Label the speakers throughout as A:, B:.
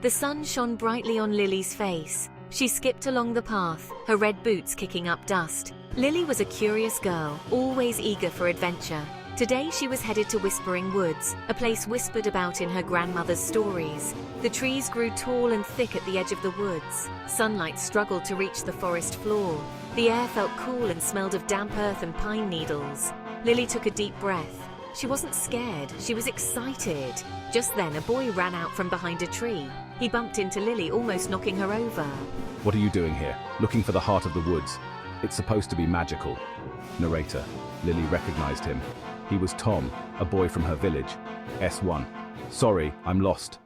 A: The sun shone brightly on Lily's face. She skipped along the path, her red boots kicking up dust. Lily was a curious girl, always eager for adventure. Today she was headed to Whispering Woods, a place whispered about in her grandmother's stories. The trees grew tall and thick at the edge of the woods. Sunlight struggled to reach the forest floor. The air felt cool and smelled of damp earth and pine needles. Lily took a deep breath. She wasn't scared, she was excited. Just then a boy ran out from behind a tree. He bumped into Lily, almost knocking her over.
B: What are you doing here? Looking for the heart of the woods. It's supposed to be magical. Narrator. Lily recognized him. He was Tom, a boy from her village. S1. Sorry, I'm lost.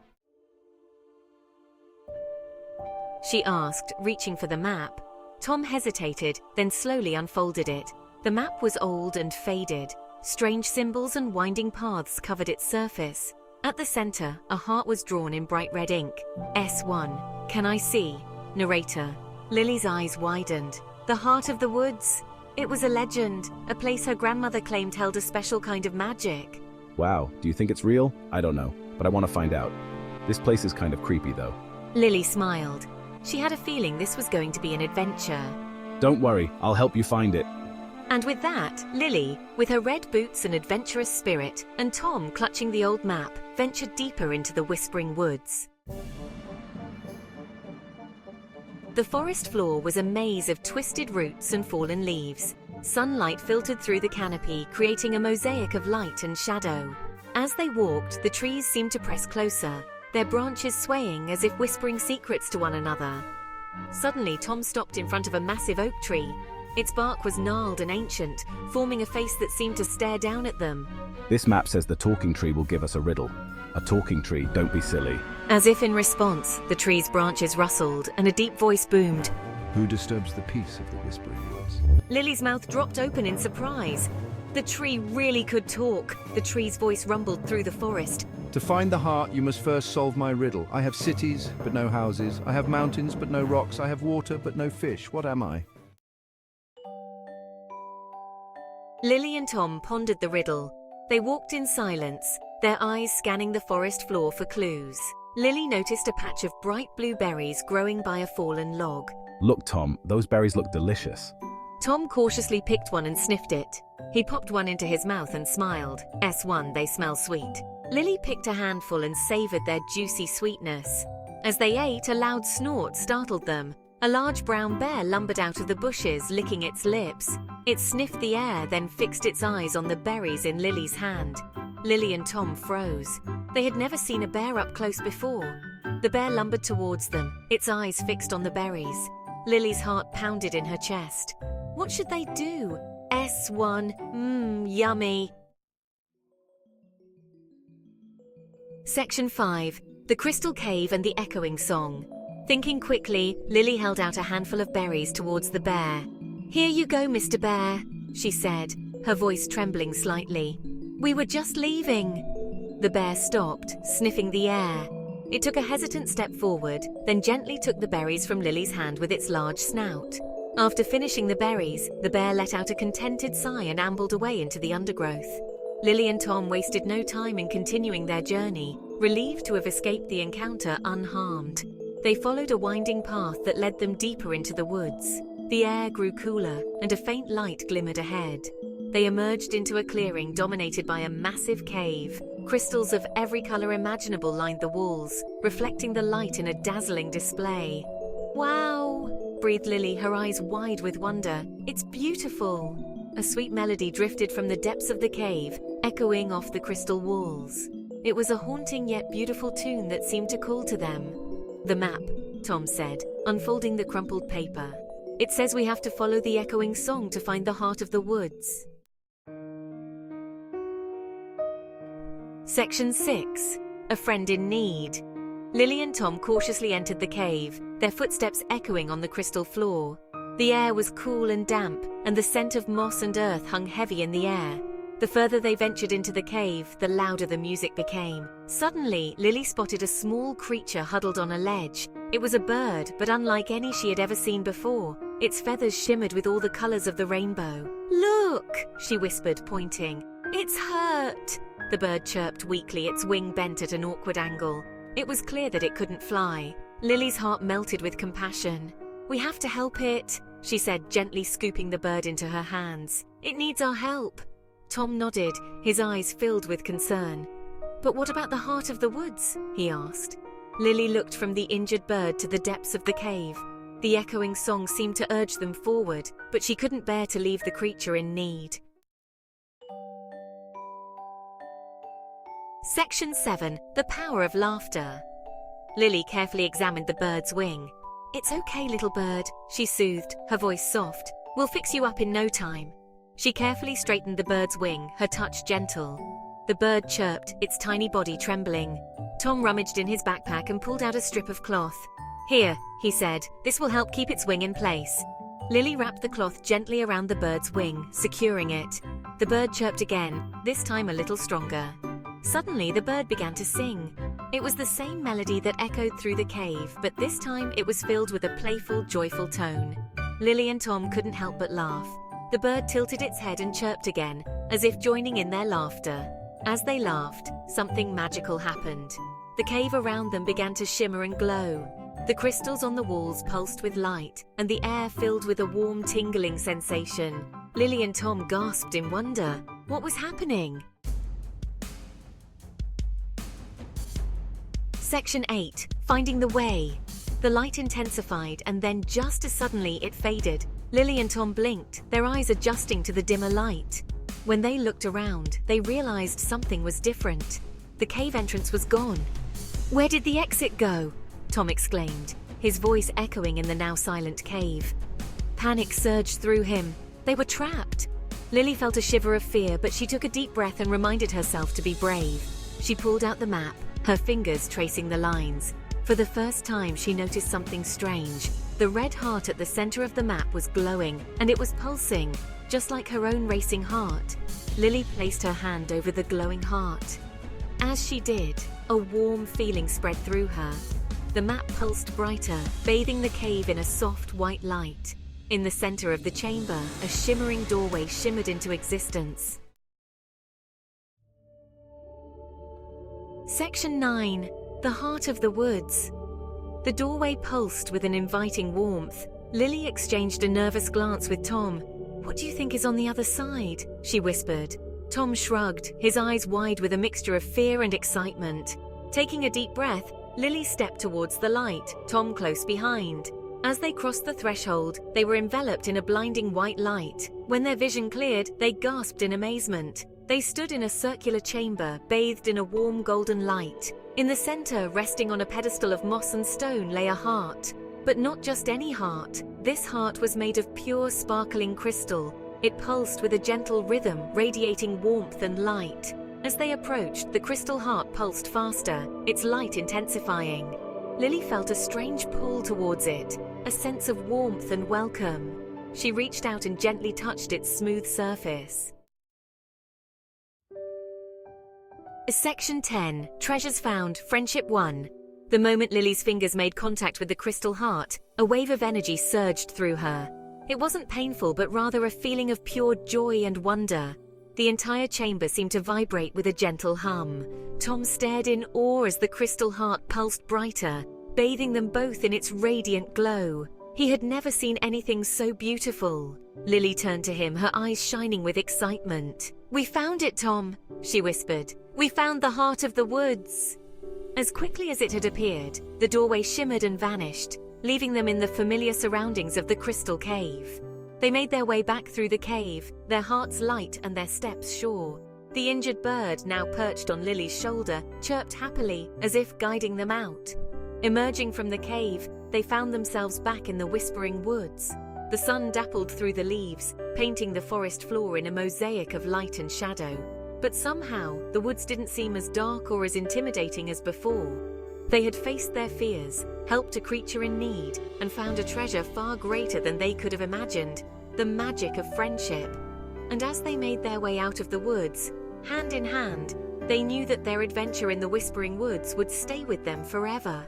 A: She asked, reaching for the map. Tom hesitated, then slowly unfolded it. The map was old and faded. Strange symbols and winding paths covered its surface. At the center, a heart was drawn in bright red ink. S1. Can I see? Narrator. Lily's eyes widened. The heart of the woods? It was a legend, a place her grandmother claimed held a special kind of magic.
B: Wow, do you think it's real? I don't know, but I want to find out. This place is kind of creepy though.
A: Lily smiled. She had a feeling this was going to be an adventure.
B: Don't worry, I'll help you find it.
A: And with that, Lily, with her red boots and adventurous spirit, and Tom clutching the old map, ventured deeper into the Whispering Woods. The forest floor was a maze of twisted roots and fallen leaves. Sunlight filtered through the canopy, creating a mosaic of light and shadow. As they walked, the trees seemed to press closer, their branches swaying as if whispering secrets to one another. Suddenly, Tom stopped in front of a massive oak tree. Its bark was gnarled and ancient, forming a face that seemed to stare down at them.
B: This map says the talking tree will give us a riddle. A talking tree, don't be silly.
A: As if in response, the tree's branches rustled and a deep voice boomed.
C: Who disturbs the peace of the Whispering Woods?
A: Lily's mouth dropped open in surprise. The tree really could talk. The tree's voice rumbled through the forest.
C: To find the heart, you must first solve my riddle. I have cities, but no houses. I have mountains, but no rocks. I have water, but no fish. What am I?
A: Lily and Tom pondered the riddle. They walked in silence, their eyes scanning the forest floor for clues. Lily noticed a patch of bright blue berries growing by a fallen log.
B: Look, Tom, those berries look delicious.
A: Tom cautiously picked one and sniffed it. He popped one into his mouth and smiled. S1, they smell sweet. Lily picked a handful and savored their juicy sweetness. As they ate, a loud snort startled them. A large brown bear lumbered out of the bushes, licking its lips. It sniffed the air, then fixed its eyes on the berries in Lily's hand. Lily and Tom froze. They had never seen a bear up close before. The bear lumbered towards them, its eyes fixed on the berries. Lily's heart pounded in her chest. What should they do? S1, yummy. Section 5. The Crystal Cave and the Echoing Song. Thinking quickly, Lily held out a handful of berries towards the bear. Here you go, Mr. Bear, she said, her voice trembling slightly. We were just leaving. The bear stopped, sniffing the air. It took a hesitant step forward, then gently took the berries from Lily's hand with its large snout. After finishing the berries, the bear let out a contented sigh and ambled away into the undergrowth. Lily and Tom wasted no time in continuing their journey, relieved to have escaped the encounter unharmed. They followed a winding path that led them deeper into the woods. The air grew cooler, and a faint light glimmered ahead. They emerged into a clearing dominated by a massive cave. Crystals of every color imaginable lined the walls, reflecting the light in a dazzling display. Wow, breathed Lily, her eyes wide with wonder. It's beautiful. A sweet melody drifted from the depths of the cave, echoing off the crystal walls. It was a haunting yet beautiful tune that seemed to call to them. The map, Tom said, unfolding the crumpled paper. It says we have to follow the echoing song to find the heart of the woods. Section 6. A Friend in Need. Lily and Tom cautiously entered the cave, their footsteps echoing on the crystal floor. The air was cool and damp, and the scent of moss and earth hung heavy in the air. The further they ventured into the cave, the louder the music became. Suddenly, Lily spotted a small creature huddled on a ledge. It was a bird, but unlike any she had ever seen before. Its feathers shimmered with all the colors of the rainbow. Look, she whispered, pointing. It's hurt. The bird chirped weakly, its wing bent at an awkward angle. It was clear that it couldn't fly. Lily's heart melted with compassion. "We have to help it," she said, gently scooping the bird into her hands. "It needs our help." Tom nodded, his eyes filled with concern. "But what about the heart of the woods?" he asked. Lily looked from the injured bird to the depths of the cave. The echoing song seemed to urge them forward, but she couldn't bear to leave the creature in need. Section 7. The Power of Laughter. Lily carefully examined the bird's wing. "It's okay, little bird," she soothed, her voice soft. "We'll fix you up in no time." She carefully straightened the bird's wing, her touch gentle. The bird chirped, its tiny body trembling. Tom rummaged in his backpack and pulled out a strip of cloth. "Here," he said, "this will help keep its wing in place." Lily wrapped the cloth gently around the bird's wing, securing it. The bird chirped again, this time a little stronger. Suddenly, the bird began to sing. It was the same melody that echoed through the cave, but this time it was filled with a playful, joyful tone. Lily and Tom couldn't help but laugh. The bird tilted its head and chirped again, as if joining in their laughter. As they laughed, something magical happened. The cave around them began to shimmer and glow. The crystals on the walls pulsed with light, and the air filled with a warm, tingling sensation. Lily and Tom gasped in wonder. What was happening? Section 8. Finding the Way. The light intensified, and then just as suddenly it faded. Lily and Tom blinked, their eyes adjusting to the dimmer light. When they looked around, they realized something was different. The cave entrance was gone. "Where did the exit go?" Tom exclaimed, his voice echoing in the now silent cave. Panic surged through him. They were trapped. Lily felt a shiver of fear, but she took a deep breath and reminded herself to be brave. She pulled out the map, her fingers tracing the lines. For the first time, she noticed something strange. The red heart at the center of the map was glowing, and it was pulsing, just like her own racing heart. Lily placed her hand over the glowing heart. As she did, a warm feeling spread through her. The map pulsed brighter, bathing the cave in a soft white light. In the center of the chamber, a shimmering doorway shimmered into existence. Section 9. The Heart of the Woods. The doorway pulsed with an inviting warmth. Lily exchanged a nervous glance with Tom. "What do you think is on the other side?" she whispered. Tom shrugged, his eyes wide with a mixture of fear and excitement. Taking a deep breath, Lily stepped towards the light, Tom close behind. As they crossed the threshold, they were enveloped in a blinding white light. When their vision cleared, they gasped in amazement. They stood in a circular chamber, bathed in a warm golden light. In the center, resting on a pedestal of moss and stone, lay a heart. But not just any heart. This heart was made of pure, sparkling crystal. It pulsed with a gentle rhythm, radiating warmth and light. As they approached, the crystal heart pulsed faster, its light intensifying. Lily felt a strange pull towards it, a sense of warmth and welcome. She reached out and gently touched its smooth surface. Section 10. Treasures Found, Friendship 1. The moment Lily's fingers made contact with the crystal heart, a wave of energy surged through her. It wasn't painful, but rather a feeling of pure joy and wonder. The entire chamber seemed to vibrate with a gentle hum. Tom stared in awe as the crystal heart pulsed brighter, bathing them both in its radiant glow. He had never seen anything so beautiful. Lily turned to him, her eyes shining with excitement. "We found it, Tom," she whispered. "We found the heart of the woods." As quickly as it had appeared, the doorway shimmered and vanished, leaving them in the familiar surroundings of the crystal cave. They made their way back through the cave, their hearts light and their steps sure. The injured bird, now perched on Lily's shoulder, chirped happily, as if guiding them out. Emerging from the cave, they found themselves back in the whispering woods. The sun dappled through the leaves, painting the forest floor in a mosaic of light and shadow. But somehow, the woods didn't seem as dark or as intimidating as before. They had faced their fears, helped a creature in need, and found a treasure far greater than they could have imagined, the magic of friendship. And as they made their way out of the woods, hand in hand, they knew that their adventure in the Whispering Woods would stay with them forever.